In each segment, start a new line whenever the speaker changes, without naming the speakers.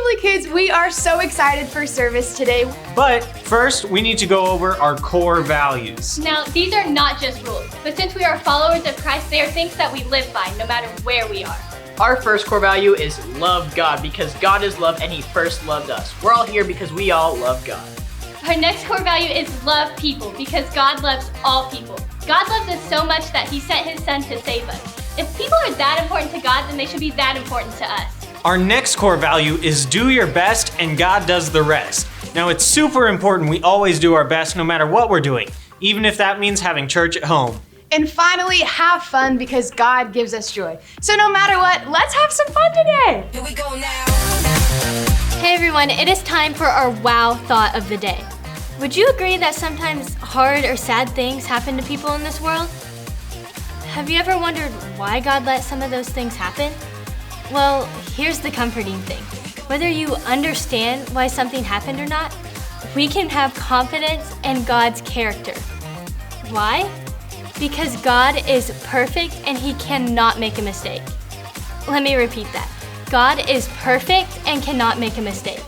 Family Kids, we are so excited for service today.
But first, we need to go over our core values.
Now, these are not just rules, but since we are followers of Christ, they are things that we live by no matter where we are.
Our first core value is love God, because God is love and He first loved us. We're all here because we all love God.
Our next core value is love people, because God loves all people. God loves us so much that He sent His Son to save us. If people are that important to God, then they should be that important to us.
Our next core value is do your best and God does the rest. Now, it's super important we always do our best no matter what we're doing, even if that means having church at home.
And finally, have fun because God gives us joy. So no matter what, let's have some fun today.
Here we go now.
Hey everyone, it is time for our wow thought of the day. Would you agree that sometimes hard or sad things happen to people in this world? Have you ever wondered why God let some of those things happen? Well, here's the comforting thing. Whether you understand why something happened or not, we can have confidence in God's character. Why? Because God is perfect and He cannot make a mistake. Let me repeat that. God is perfect and cannot make a mistake.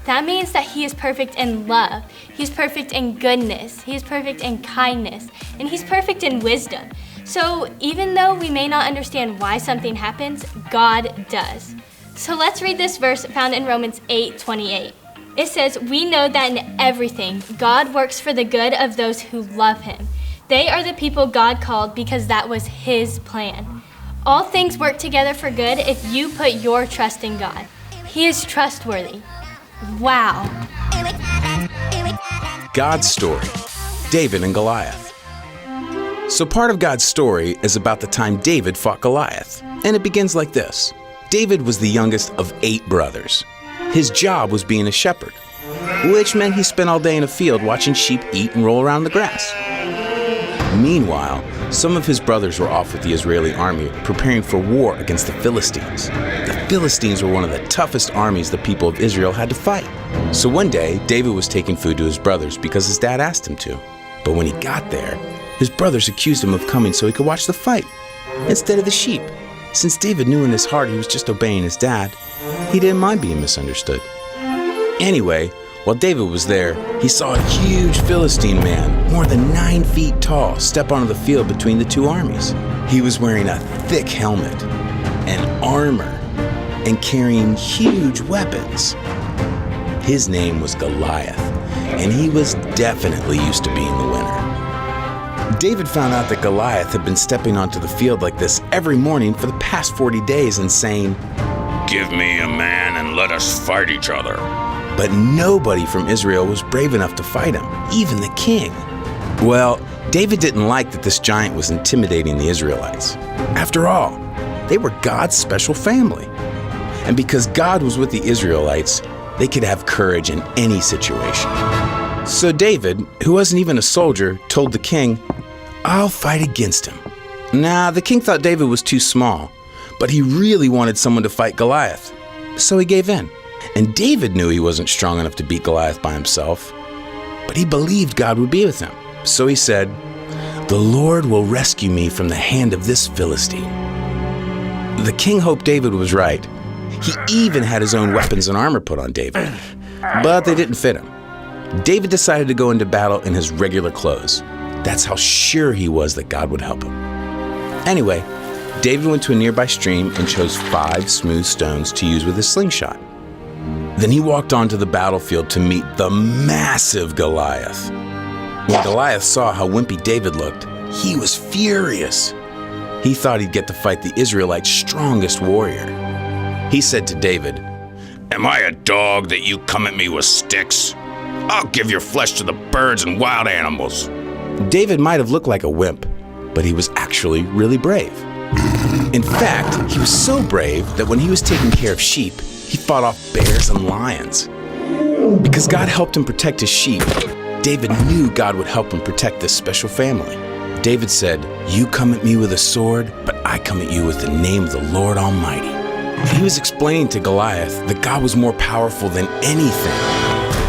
That means that He is perfect in love, He's perfect in goodness, He is perfect in kindness, and He's perfect in wisdom. So even though we may not understand why something happens, God does. So let's read this verse found in Romans 8:28. It says, "We know that in everything, God works for the good of those who love Him. They are the people God called because that was His plan. All things work together for good if you put your trust in God. He is trustworthy." Wow.
God's story, David and Goliath. So part of God's story is about the time David fought Goliath. And it begins like this. David was the youngest of 8 brothers. His job was being a shepherd, which meant he spent all day in a field watching sheep eat and roll around the grass. Meanwhile, some of his brothers were off with the Israeli army preparing for war against the Philistines. The Philistines were one of the toughest armies the people of Israel had to fight. So one day, David was taking food to his brothers because his dad asked him to. But when he got there, his brothers accused him of coming so he could watch the fight instead of the sheep. Since David knew in his heart he was just obeying his dad, he didn't mind being misunderstood. Anyway, while David was there, he saw a huge Philistine man, more than 9 feet tall, step onto the field between the 2 armies. He was wearing a thick helmet and armor and carrying huge weapons. His name was Goliath, and he was definitely used to being the winner. David found out that Goliath had been stepping onto the field like this every morning for the past 40 days and saying, "Give me a man and let us fight each other." But nobody from Israel was brave enough to fight him, even the king. Well, David didn't like that this giant was intimidating the Israelites. After all, they were God's special family. And because God was with the Israelites, they could have courage in any situation. So David, who wasn't even a soldier, told the king, "I'll fight against him." Now, the king thought David was too small, but he really wanted someone to fight Goliath. So he gave in. And David knew he wasn't strong enough to beat Goliath by himself, but he believed God would be with him. So he said, "The Lord will rescue me from the hand of this Philistine." The king hoped David was right. He even had his own weapons and armor put on David, but they didn't fit him. David decided to go into battle in his regular clothes. That's how sure he was that God would help him. Anyway, David went to a nearby stream and chose 5 smooth stones to use with his slingshot. Then he walked onto the battlefield to meet the massive Goliath. When Goliath saw how wimpy David looked, he was furious. He thought he'd get to fight the Israelites' strongest warrior. He said to David, "Am I a dog that you come at me with sticks? I'll give your flesh to the birds and wild animals." David might have looked like a wimp, but he was actually really brave. In fact, he was so brave that when he was taking care of sheep, he fought off bears and lions. Because God helped him protect his sheep, David knew God would help him protect this special family. David said, "You come at me with a sword, but I come at you with the name of the Lord Almighty." He was explaining to Goliath that God was more powerful than anything.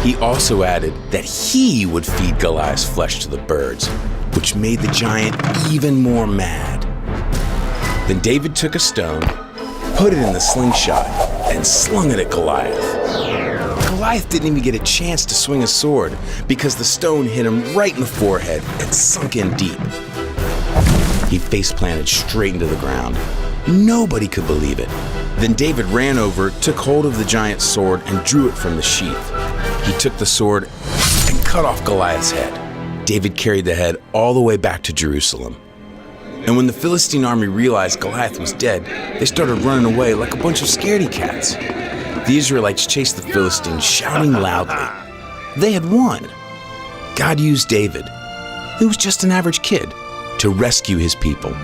He also added that he would feed Goliath's flesh to the birds, which made the giant even more mad. Then David took a stone, put it in the slingshot, and slung it at Goliath. Goliath didn't even get a chance to swing a sword because the stone hit him right in the forehead and sunk in deep. He face-planted straight into the ground. Nobody could believe it. Then David ran over, took hold of the giant's sword, and drew it from the sheath. He took the sword and cut off Goliath's head. David carried the head all the way back to Jerusalem. And when the Philistine army realized Goliath was dead, they started running away like a bunch of scaredy cats. The Israelites chased the Philistines, shouting loudly. They had won. God used David, who was just an average kid, to rescue his people.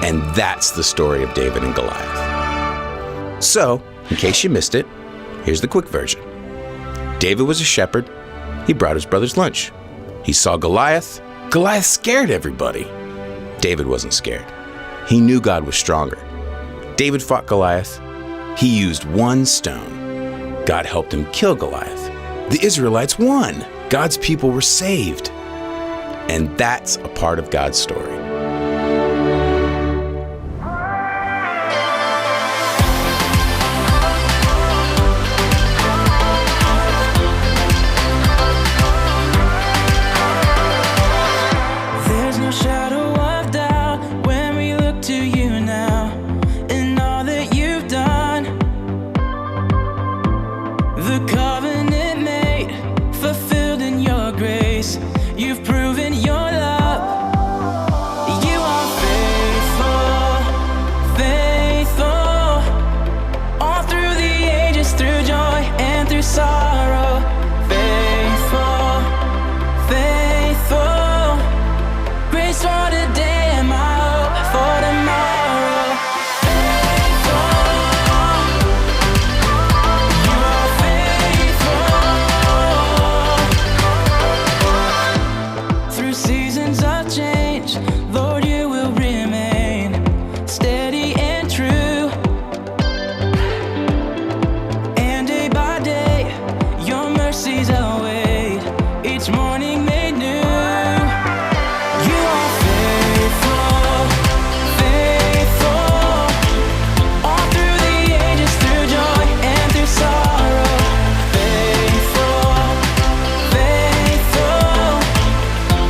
And that's the story of David and Goliath. So, in case you missed it, here's the quick version. David was a shepherd. He brought his brothers lunch. He saw Goliath. Goliath scared everybody. David wasn't scared. He knew God was stronger. David fought Goliath. He used one stone. God helped him kill Goliath. The Israelites won. God's people were saved. And that's a part of God's story.
There's no shadow of doubt when we look to you now, and all that you've done. The covenant made, fulfilled in your grace. You've proven your love. You are faithful, faithful. All through the ages, through joy and through sorrow. Faithful, faithful. Grace for today and my hope for tomorrow. Faithful. You are faithful. Through seasons of change, Lord, you will remain steady and true. And day by day, your mercies await, each morning made new. You are faithful, faithful. All through the ages, through joy and through sorrow. Faithful, faithful.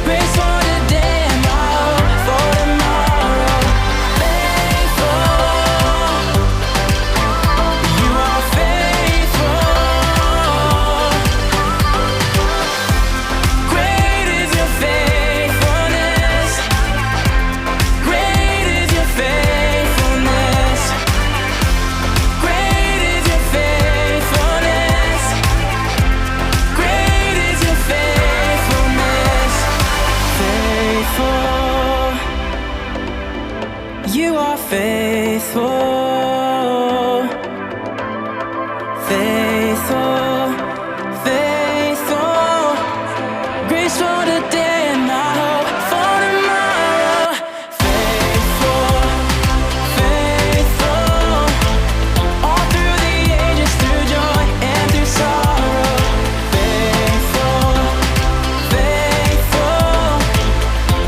Grace for today and my hope for tomorrow. Faithful. You are faithful. Great is your faithfulness. Great is your faithfulness. Great is your faithfulness. Great is your faithfulness. Faithful. You are faithful. Faithful. Faithful. Grace for today and my hope for tomorrow. Faithful, faithful. All through the ages, through joy and through sorrow. Faithful, faithful.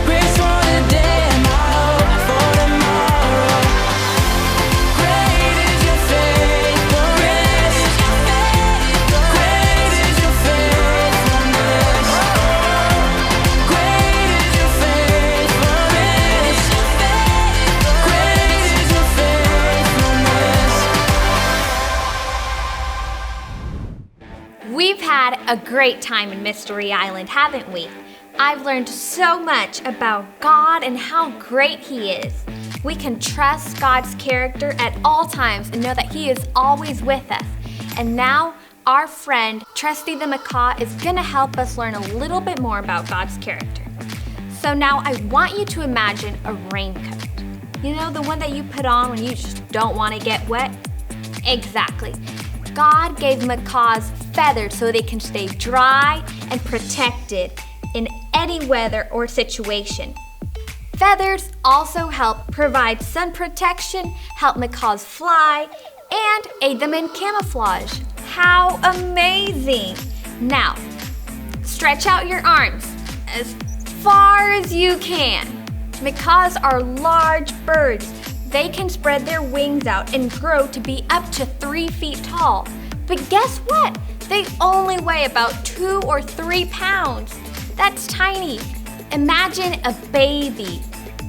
Grace for today and my hope for tomorrow. Great is your faithfulness. Great is your faithfulness. Great is your faithfulness. Great is your faithfulness.
We've had a great time in Mystery Island, haven't we? I've learned so much about God and how great He is. We can trust God's character at all times and know that He is always with us. And now, our friend Trusty the Macaw is gonna help us learn a little bit more about God's character. So now I want you to imagine a raincoat. You know, the one that you put on when you just don't want to get wet? Exactly. God gave macaws feathers so they can stay dry and protected in any weather or situation. Feathers also help provide sun protection, help macaws fly, and aid them in camouflage. How amazing! Now, stretch out your arms as far as you can. Macaws are large birds, They can spread their wings out and grow to be up to 3 feet tall. But guess what? They only weigh about 2 or 3 pounds. That's tiny. Imagine a baby.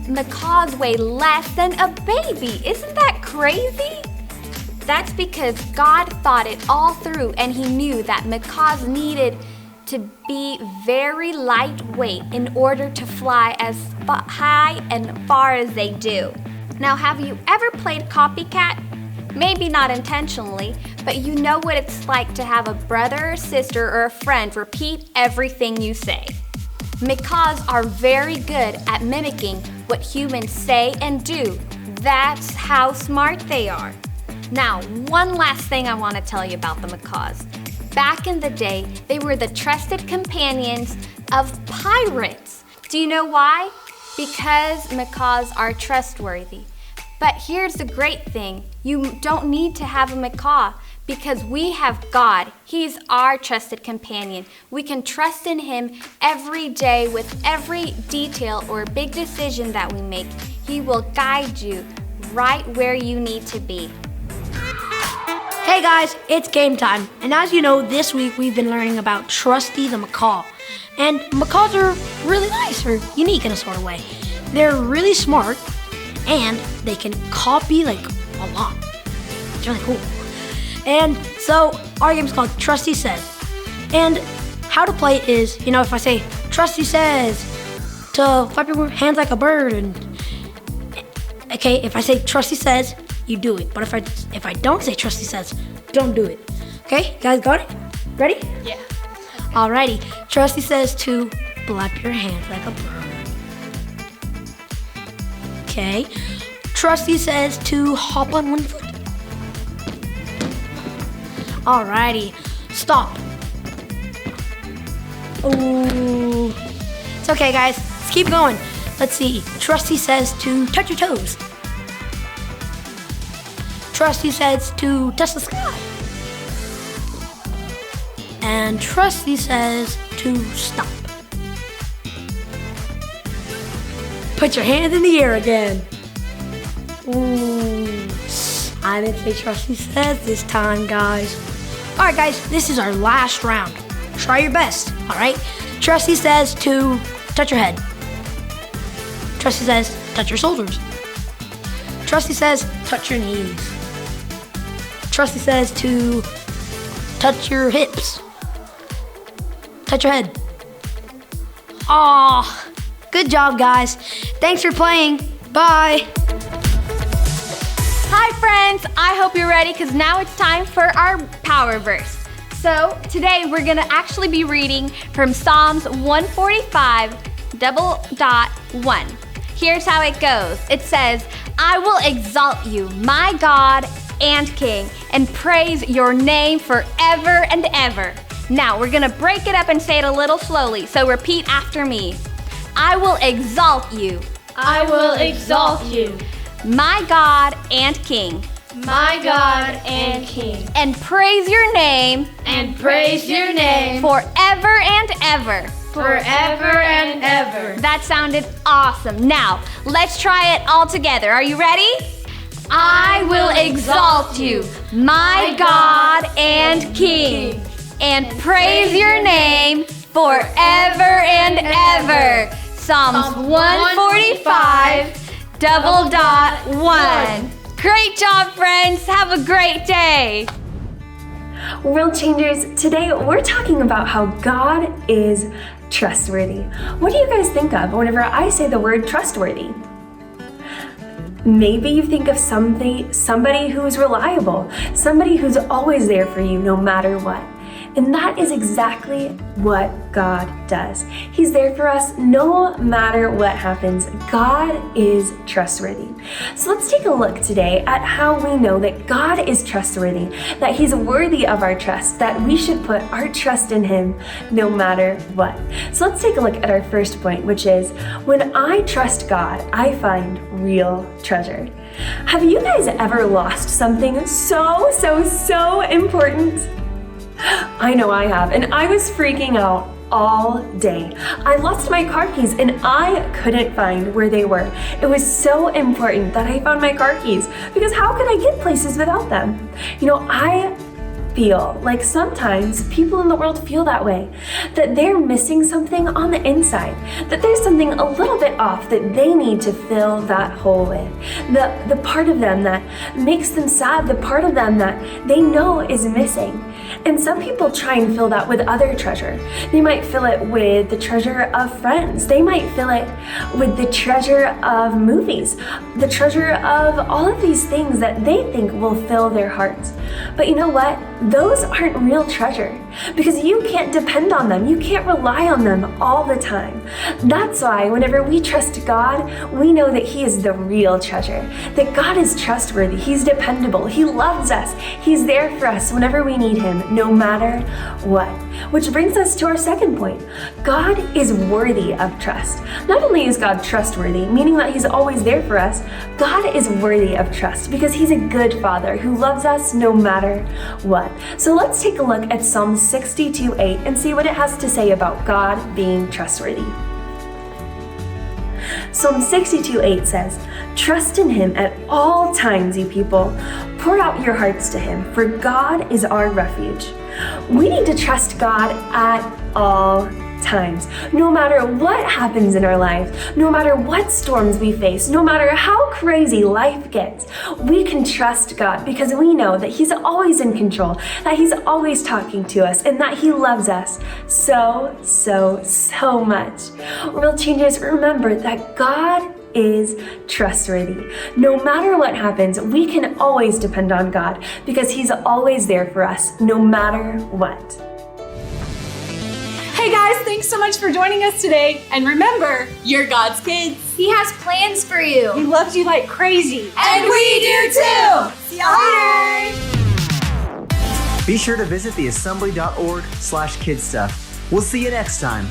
Macaws weigh less than a baby. Isn't that crazy? That's because God thought it all through and he knew that macaws needed to be very lightweight in order to fly as high and far as they do. Now, have you ever played copycat? Maybe not intentionally, but you know what it's like to have a brother or sister or a friend repeat everything you say. Macaws are very good at mimicking what humans say and do. That's how smart they are. Now, one last thing I want to tell you about the macaws. Back in the day, they were the trusted companions of pirates. Do you know why? Because macaws are trustworthy. But here's the great thing. You don't need to have a macaw because we have God. He's our trusted companion. We can trust in him every day with every detail or big decision that we make. He will guide you right where you need to be.
Hey guys, it's game time. And as you know, this week we've been learning about Trusty the macaw. And macaws are really nice or unique in a sort of way. They're really smart and they can copy like a lot. It's really cool. And so our game's called Trusty Says. And how to play it is, if I say Trusty Says to flap your hands like a bird, and okay, if I say Trusty Says, you do it. But if I don't say Trusty Says, don't do it. Okay, you guys got it? Ready?
Yeah.
Alrighty. Trusty says to flap your hands like a bird. Okay. Trusty says to hop on one foot. Alrighty. Stop. Ooh. It's okay, guys. Let's keep going. Let's see. Trusty says to touch your toes. Trusty says to touch the sky. And Trusty says to stop. Put your hands in the air again. Ooh. I didn't say Trusty Says this time, guys. All right, guys, this is our last round. Try your best, all right? Trusty says to touch your head. Trusty says touch your shoulders. Trusty says touch your knees. Trusty says to touch your hips. Touch your head. Aw, good job, guys. Thanks for playing. Bye.
Hi friends, I hope you're ready because now it's time for our power verse. So today we're gonna actually be reading from Psalms 145:1. Here's how it goes. It says, I will exalt you, my God and King, and praise your name forever and ever. Now we're gonna break it up and say it a little slowly, so repeat after me. I will exalt you.
I will exalt you,
My God and King.
my God and King,
And praise your name.
and praise your name
Forever and ever.
forever and ever.
That sounded awesome. Now, let's try it all together. Are you ready? I will exalt you, my God and King, and praise your name forever and ever. Psalms 145:1. Great job, friends. Have a great day.
World Changers, today we're talking about how God is trustworthy. What do you guys think of whenever I say the word trustworthy? Maybe you think of somebody who is reliable, somebody who's always there for you no matter what. And that is exactly what God does. He's there for us no matter what happens. God is trustworthy. So let's take a look today at how we know that God is trustworthy, that He's worthy of our trust, that we should put our trust in Him no matter what. So let's take a look at our first point, which is when I trust God, I find real treasure. Have you guys ever lost something so important? I know I have, and I was freaking out all day. I lost my car keys and I couldn't find where they were. It was so important that I found my car keys because how could I get places without them? You know, I feel like sometimes people in the world feel that way, that they're missing something on the inside, that there's something a little bit off that they need to fill that hole with. The part of them that makes them sad, the part of them that they know is missing. And some people try and fill that with other treasure. They might fill it with the treasure of friends. They might fill it with the treasure of movies, the treasure of all of these things that they think will fill their hearts. But you know what? Those aren't real treasure because you can't depend on them. You can't rely on them all the time. That's why whenever we trust God, we know that He is the real treasure, that God is trustworthy. He's dependable. He loves us. He's there for us whenever we need Him, no matter what. Which brings us to our second point. God is worthy of trust. Not only is God trustworthy, meaning that He's always there for us, God is worthy of trust because He's a good Father who loves us no matter what. So let's take a look at Psalm 62:8 and see what it has to say about God being trustworthy. Psalm 62:8 says, "Trust in Him at all times, you people. Pour out your hearts to Him, for God is our refuge." We need to trust God at all times. No matter what happens in our life, no matter what storms we face, no matter how crazy life gets, we can trust God because we know that He's always in control, that He's always talking to us, and that He loves us so much. World Changers, remember that God is trustworthy. No matter what happens, we can always depend on God because He's always there for us, no matter what.
Hey guys, thanks so much for joining us today. And remember, you're God's kids.
He has plans for you.
He loves you like crazy.
And we do too.
See you later.
Be sure to visit theassembly.org/kidstuff. We'll see you next time.